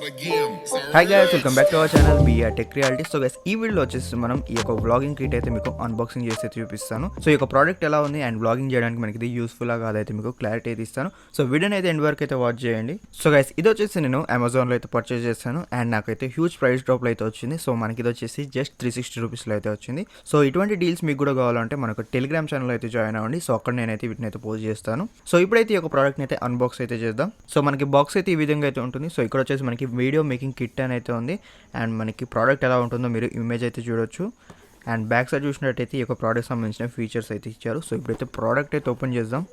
Hi guys, welcome back to our channel BR tech reality. So guys, ఈ వీడియోలో వచ్చేసి మనం ఈ యొక్క వ్లాగింగ్ కిట్ అయితే మీకు అన్బాక్సింగ్ చేసి అయితే చూపిస్తాను. సో ఈ యొక్క ప్రోడక్ట్ ఎలా ఉంది అండ్ వ్లాగింగ్ చేయడానికి మనకి ఇది యూస్ఫుల్ కాదైతే మీకు క్లారిటీ అయితే ఇస్తాను. సో వీడియోని అయితే ఎండ్ వరకు అయితే వాచ్ చేయండి. సో గైస్, ఇది వచ్చేసి నేను అమెజాన్లో అయితే పర్చేస్ చేస్తాను అండ్ నాకైతే హ్యూజ్ ప్రైస్ డ్రాప్లో అయితే వచ్చింది. సో మనకి ఇది వచ్చేసి జస్ట్ 360 రూపీస్లో అయితే వచ్చింది. సో ఇటువంటి డీల్స్ మీకు కూడా కావాలంటే మనకు టెలిగ్రామ్ ఛానల్ అయితే జాయిన్ అవ్వండి. సో అక్కడ నేనైతే వీటిని అయితే పోస్ట్ చేస్తాను. సో ఇప్పుడైతే ఈ యొక్క ప్రోడక్ట్ని అయితే అన్బాక్స్ అయితే చేద్దాం. సో మనకి బాక్స్ అయితే ఈ విధంగా అయితే ఉంటుంది. సో ఇక్కడ వచ్చేసి మనకి వీడియో మేకింగ్ కిట్ అని అయితే ఉంది అండ్ మనకి ప్రోడక్ట్ ఎలా ఉంటుందో మీరు ఇమేజ్ అయితే చూడొచ్చు. అండ్ బ్యాక్ సైడ్ చూసినట్టయితే ఈ యొక్క ప్రోడక్ట్ సంబంధించిన ఫీచర్స్ అయితే ఇచ్చారు. సో ఇప్పుడైతే ప్రోడక్ట్ అయితే ఓపెన్ చేద్దాం.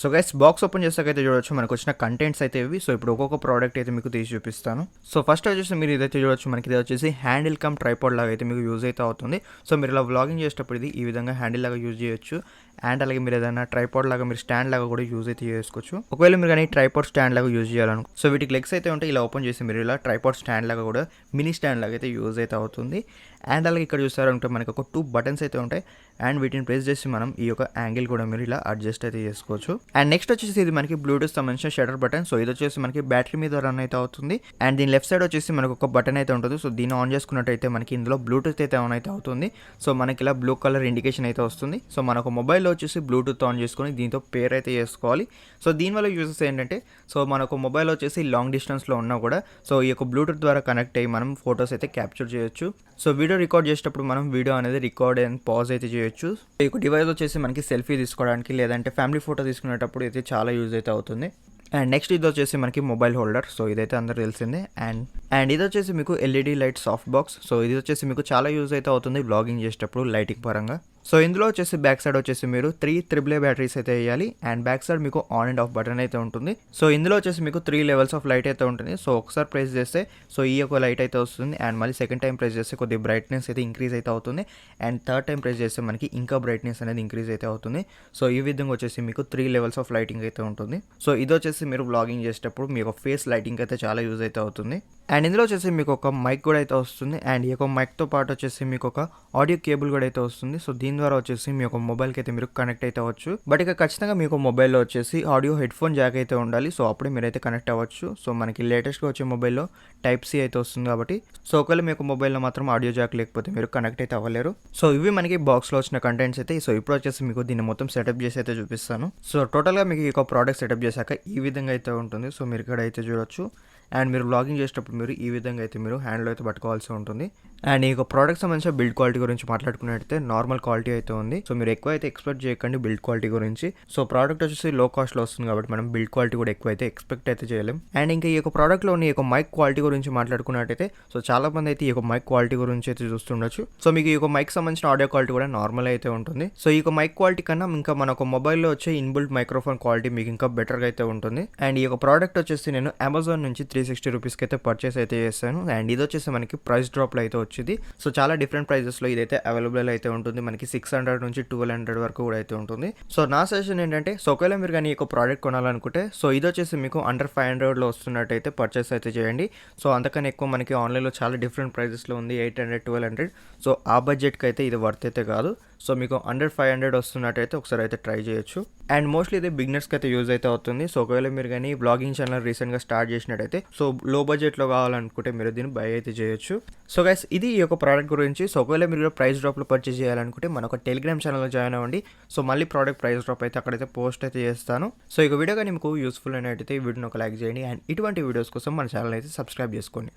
సో గైస్, బాక్స్ ఓపెన్ చేసాకైతే చూడొచ్చు మనకు వచ్చిన కంటెంట్స్ అయితే ఇవి. సో ఇప్పుడు ఒక్కొక్క ప్రోడక్ట్ అయితే మీకు తీసి చూపిస్తాను. సో ఫస్ట్ వచ్చేసి మీరు ఇదైతే చూడొచ్చు, మనకి ఇది వచ్చేసి హ్యాండిల్ కమ్ ట్రైపాడ్ లాగా అయితే మీకు యూజ్ అయితే అవుతుంది. సో మీరు ఇలా వ్లాగింగ్ చేసేటప్పుడు ఇది ఈ విధంగా హ్యాండిల్ లాగా యూజ్ చేయొచ్చు. అండ్ అలాగే మీరు ఏదైనా ట్రైపాడ్ లాగా మీరు స్టాండ్ లాగా కూడా యూజ్ అయితే చేసుకోవచ్చు. ఒకవేళ మీరు కానీ ట్రైపాడ్ స్టాండ్ లాగా యూజ్ చేయాలనుకో, సో వీటికి లెగ్స్ అయితే ఉంటే ఇలా ఓపెన్ చేసి మీరు ఇలా ట్రైపాడ్ స్టాండ్ లాగా కూడా మినీ స్టాండ్ లాగా అయితే యూజ్ అయితే అవుతుంది. అండ్ అలాగే ఇక్కడ చూసారంటే మనకి ఒక 2 బటన్స్ అయితే ఉంటాయి అండ్ వీటిని ప్రెస్ చేసి మనం ఈ యొక్క యాంగిల్ కూడా మీరు ఇలా అడ్జస్ట్ అయితే చేసుకోవచ్చు. అండ్ నెక్స్ట్ వచ్చేసి ఇది మనకి బ్లూటూత్ సంబంధించిన షటర్ బటన్. సో ఇది వచ్చేసి మనకి బ్యాటరీ మీద రన్ అయితే అవుతుంది. అండ్ దీని లెఫ్ట్ సైడ్ వచ్చేసి మనకు ఒక బటన్ అయితే ఉంటుంది. సో దీన్ని ఆన్ చేసుకున్నట్టయితే మనకి ఇందులో బ్లూటూత్ అయితే ఆన్ అయితే అవుతుంది. సో మనకి ఇలా బ్లూ కలర్ ఇండికేషన్ అయితే వస్తుంది. సో మనకు మొబైల్లో వచ్చేసి బ్లూటూత్ ఆన్ చేసుకొని దీంతో పేర్ అయితే చేసుకోవాలి. సో దీనివల్ల యూజెస్ ఏంటంటే, సో మనకు మొబైల్ వచ్చేసి లాంగ్ డిస్టెన్స్లో ఉన్నా కూడా సో ఈ యొక్క బ్లూటూత్ ద్వారా కనెక్ట్ అయ్యి మనం ఫొటోస్ అయితే క్యాప్చర్ చేయొచ్చు. సో వీడియో రికార్డ్ చేసేటప్పుడు మనం వీడియో అనేది రికార్డ్ అండ్ పాజ్ అయితే చేయొచ్చు. ఈ డివైస్ వచ్చేసి మనకి సెల్ఫీ తీసుకోవడానికి లేదంటే ఫ్యామిలీ ఫోటో తీసుకునేటప్పుడు అయితే చాలా యూజ్ అయితే అవుతుంది. అండ్ నెక్స్ట్ ఇది వచ్చేసి మనకి మొబైల్ హోల్డర్. సో ఇదైతే అందరూ తెలిసిందే. అండ్ ఇది వచ్చేసి మీకు LED light soft box. So ఇది వచ్చేసి మీకు చాలా యూజ్ అయితే అవుతుంది వ్లాగింగ్ చేసేటప్పుడు లైటింగ్ పరంగా. సో ఇందులో వచ్చేసి బ్యాక్ సైడ్ వచ్చేసి మీరు 3 AAA బ్యాటరీస్ అయితే వేయాలి అండ్ బ్యాక్ సైడ్ మీకు ఆన్ అండ్ ఆఫ్ బటన్ అయితే ఉంటుంది. సో ఇందులో వచ్చేసి మీకు 3 లెవెల్స్ ఆఫ్ లైట్ అయితే ఉంటుంది. సో ఒకసారి ప్రెస్ చేస్తే సో ఈ యొక్క లైట్ అయితే వస్తుంది అండ్ మళ్ళీ సెకండ్ టైం ప్రెస్ చేస్తే కొద్దిగా బ్రైట్నెస్ అయితే ఇంక్రీజ్ అయితే అవుతుంది అండ్ థర్డ్ టైం ప్రెస్ చేస్తే మనకి ఇంకా బ్రైట్నెస్ అనేది ఇంక్రీజ్ అయితే అవుతుంది. సో ఈ విధంగా వచ్చేసి మీకు 3 లెవెల్స్ ఆఫ్ లైటింగ్ అయితే ఉంటుంది. సో ఇది వచ్చేసి మీరు వ్లాగింగ్ చేసేటప్పుడు మీ యొక్క ఫేస్ లైటింగ్ అయితే చాలా యూజ్ అయితే అవుతుంది. అండ్ ఇందులో వచ్చేసి మీకు ఒక మైక్ కూడా అయితే వస్తుంది అండ్ ఈ యొక్క మైక్తో పాటు వచ్చేసి మీకు ఒక ఆడియో కేబుల్ కూడా అయితే వస్తుంది. సో దీని ద్వారా వచ్చేసి మీ యొక్క మొబైల్కి అయితే మీరు కనెక్ట్ అయితే అవ్వచ్చు. బట్ ఇక ఖచ్చితంగా మీకు మొబైల్లో వచ్చేసి ఆడియో హెడ్ఫోన్ జాక్ అయితే ఉండాలి. సో అప్పుడే మీరైతే కనెక్ట్ అవ్వచ్చు. సో మనకి లేటెస్ట్గా వచ్చే మొబైల్లో Type-C అయితే వస్తుంది కాబట్టి సో ఒకవేళ మీకు మొబైల్లో మాత్రం ఆడియో జాక్ లేకపోతే మీరు కనెక్ట్ అయితే అవ్వలేరు. సో ఇవి మనకి బాక్స్లో వచ్చిన కంటెంట్స్ అయితే. సో ఇప్పుడు వచ్చేసి మీకు దీన్ని మొత్తం సెటప్ చేసి అయితే చూపిస్తాను. సో టోటల్గా మీకు ఈ యొక్క ప్రోడక్ట్ సెటప్ చేశాక ఈ విధంగా అయితే ఉంటుంది. సో మీరు ఇక్కడ అయితే చూడొచ్చు. అండ్ మీరు వ్లాగింగ్ చేసేటప్పుడు మీరు ఈ విధంగా అయితే మీరు హ్యాండ్లో అయితే పట్టుకోవాల్సి ఉంటుంది. అండ్ ఈ యొక్క ప్రోడక్ట్ సంబంధించిన బిల్డ్ క్వాలిటీ గురించి మాట్లాడుకున్నట్టయితే నార్మల్ క్వాలిటీ అయితే ఉంది. సో మీరు ఎక్కువ అయితే ఎక్స్పెక్ట్ చేయకండి బిల్డ్ క్వాలిటీ గురించి. సో ప్రోడక్ట్ వచ్చేసి లో కాస్ట్లో వస్తుంది కాబట్టి మనం బిల్డ్ క్వాలిటీ కూడా ఎక్కువ అయితే ఎక్స్పెక్ట్ అయితే చేయలేం. అండ్ ఇంకా ఈ యొక్క ప్రోడక్ట్లోని ఈ యొక్క మైక్ క్వాలిటీ గురించి మాట్లాడుకున్నట్టయితే సో చాలా మంది అయితే ఈ యొక్క మైక్ క్వాలిటీ గురించి అయితే చూస్తుండొచ్చు. సో మీకు ఈ యొక్క మైక్ సంబంధించిన ఆడియో క్వాలిటీ కూడా నార్మల్ అయితే ఉంటుంది. సో ఈ యొక్క మైక్ క్వాలిటీ కన్నా ఇంకా మన ఒక మొబైల్లో వచ్చే ఇన్బిల్ట్ మైక్రోఫోన్ క్వాలిటీ మీకు ఇంకా బెటర్గా అయితే ఉంటుంది. అండ్ ఈ యొక్క ప్రోడక్ట్ వచ్చేసి నేను అమెజాన్ నుంచి 360 రూపీస్కి అయితే పర్చేస్ అయితే చేశాను. అండ్ ఇది వచ్చేసి మనకి ప్రైస్ డ్రాప్లో అయితే వచ్చింది. సో చాలా డిఫరెంట్ ప్రైజెస్లో ఇదైతే అవైలబుల్ అయితే ఉంటుంది. మనకి 600 నుంచి 1200 వరకు కూడా అయితే ఉంటుంది. సో నా సజెషన్ ఏంటంటే, సో ఒకవేళ మీరు కానీ ఈ యొక్క ప్రోడక్ట్ కొనాలనుకుంటే సో ఇది వచ్చేసి మీకు అండర్ 500లో వస్తున్నట్టయితే పర్చేస్ అయితే చేయండి. సో అంతకన్నా ఎక్కువ మనకి ఆన్లైన్లో చాలా డిఫరెంట్ ప్రైజెస్లో ఉంది, 800, 1200. సో ఆ బడ్జెట్కి అయితే ఇది వర్త్ అయితే కాదు. సో మీకు అండర్ 500 వస్తున్నట్టయితే ఒకసారి అయితే ట్రై చేయొచ్చు. అండ్ మోస్ట్లీ ఇది బిగినర్స్కి అయితే యూజ్ అయితే అవుతుంది. సో ఒకవేళ మీరు కానీ బ్లాగింగ్ ఛానల్ రీసెంట్గా స్టార్ట్ చేసినట్టయితే సో లో బడ్జెట్లో కావాలనుకుంటే మీరు దీన్ని బై అయితే చేయొచ్చు. సో గైస్, ఇది ఈ యొక్క ప్రోడక్ట్ గురించి. సో ఒకవేళ మీరు ప్రైస్ డ్రాప్లో పర్చేస్ చేయాలనుకుంటే మన ఒక టెలిగ్రామ్ ఛానల్లో జాయిన్ అవ్వండి. సో మళ్ళీ ప్రోడక్ట్ ప్రైస్ డ్రాప్ అయితే అక్కడైతే పోస్ట్ అయితే చేస్తాను. సో ఈ వీడియో కానీ మీకు యూస్ఫుల్ అయినట్టయితే ఈ వీడియోని ఒక లైక్ చేయండి అండ్ ఇటువంటి వీడియోస్ కోసం మన ఛానల్ అయితే సబ్స్క్రైబ్ చేసుకోండి.